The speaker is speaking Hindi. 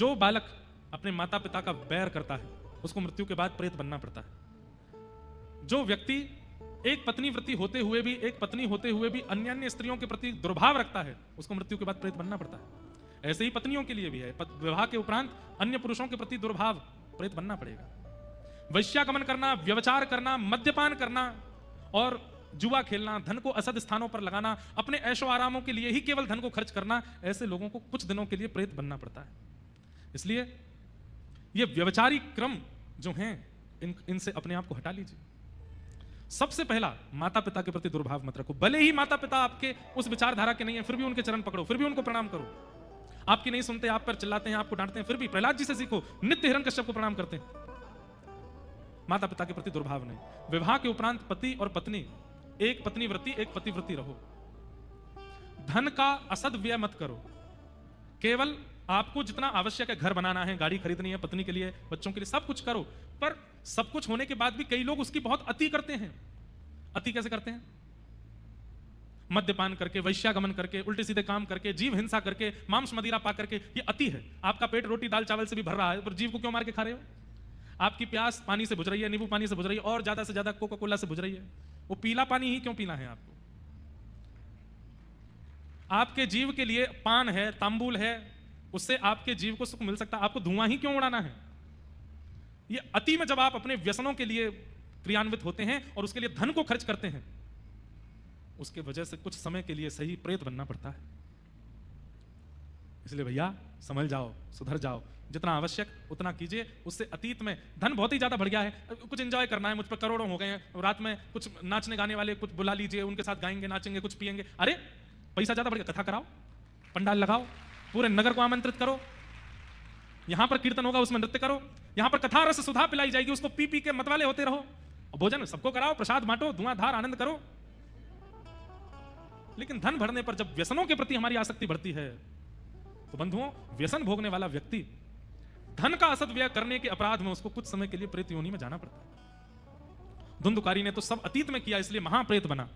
जो बालक अपने माता पिता का बैर करता है उसको मृत्यु के बाद प्रेत बनना पड़ता है। जो व्यक्ति एक पत्नी व्रती होते हुए भी, एक पत्नी होते हुए भी अन्य अन्य स्त्रियों के प्रति दुर्भाव रखता है उसको मृत्यु के बाद प्रेत बनना पड़ता है। ऐसे ही पत्नियों के लिए भी है, विवाह के उपरांत अन्य पुरुषों के प्रति दुर्भाव, प्रेत बनना पड़ेगा। वैश्यागमन करना, व्यभिचार करना, मद्यपान करना और जुआ खेलना, धन को असद स्थानों पर लगाना, अपने ऐशो आरामों के लिए ही केवल धन को खर्च करना, ऐसे लोगों को कुछ दिनों के लिए प्रेत बनना पड़ता है। इसलिए ये व्यभिचारी क्रम जो हैं इनसे अपने आप को हटा लीजिए। सबसे पहला, माता पिता के प्रति दुर्भाव मत रखो। भले ही माता पिता आपके उस विचारधारा के नहीं है, फिर भी उनके चरण पकड़ो, फिर भी उनको प्रणाम करो। आपकी नहीं सुनते, आप पर चिल्लाते हैं, आपको डांटते हैं, फिर भी प्रहलाद जी से सीखो, नित्य हिरण्यकश्यप को प्रणाम करते हैं। माता पिता के प्रति दुर्भाव नहीं। विवाह के उपरांत पति और पत्नी, एक पत्नी व्रती एक पतिव्रती रहो। धन का असद व्यय मत करो। केवल आपको जितना आवश्यक है, घर बनाना है, गाड़ी खरीदनी है, पत्नी के लिए, बच्चों के लिए, सब कुछ करो। पर सब कुछ होने के बाद भी कई लोग उसकी बहुत अति करते हैं। अति कैसे करते हैं? मद्यपान करके, वैश्यागमन करके, उल्टे सीधे काम करके, जीव हिंसा करके, मांस मदिरा पा करके। ये अति है। आपका पेट रोटी दाल चावल से भी भर रहा है, पर जीव को क्यों मार के खा रहे हो? आपकी प्यास पानी से बुझ रही है, नींबू पानी से बुझ रही है, और ज्यादा से ज्यादा कोका कोला से बुझ रही है। वो पीला पानी ही क्यों पीना है आपको? आपके जीव के लिए पान है, तांबूल है, उससे आपके जीव को सुख मिल सकता है। आपको धुआं ही क्यों उड़ाना है? ये अति में जब आप अपने व्यसनों के लिए क्रियान्वित होते हैं और उसके लिए धन को खर्च करते हैं, उसके वजह से कुछ समय के लिए सही प्रेत बनना पड़ता है। इसलिए भैया समझ जाओ, सुधर जाओ। जितना आवश्यक उतना कीजिए। उससे अतीत में धन बहुत ही ज्यादा बढ़ गया है, कुछ एंजॉय करना है, मुझ पर करोड़ों हो गए हैं, रात में कुछ नाचने गाने वाले कुछ बुला लीजिए, उनके साथ गाएंगे, नाचेंगे, कुछ पिएंगे। अरे पैसा ज्यादा बढ़ गया, कथा कराओ, पंडाल लगाओ, पूरे नगर को आमंत्रित करो। यहां पर कीर्तन होगा, उसमें नृत्य करो। यहां पर कथा रस सुधा पिलाई जाएगी, उसको पी पी के मतवाले होते रहो। और भोजन सबको कराओ, प्रसाद बांटो, धुआंधार आनंद करो। लेकिन धन बढ़ने पर जब व्यसनों के प्रति हमारी आसक्ति बढ़ती है, तो बंधुओं, व्यसन भोगने वाला व्यक्ति धन का असदव्यय करने के अपराध में उसको कुछ समय के लिए प्रेत योनि में जाना पड़ता है। धुंधुकारी ने तो सब अतीत में किया, इसलिए महाप्रेत बना।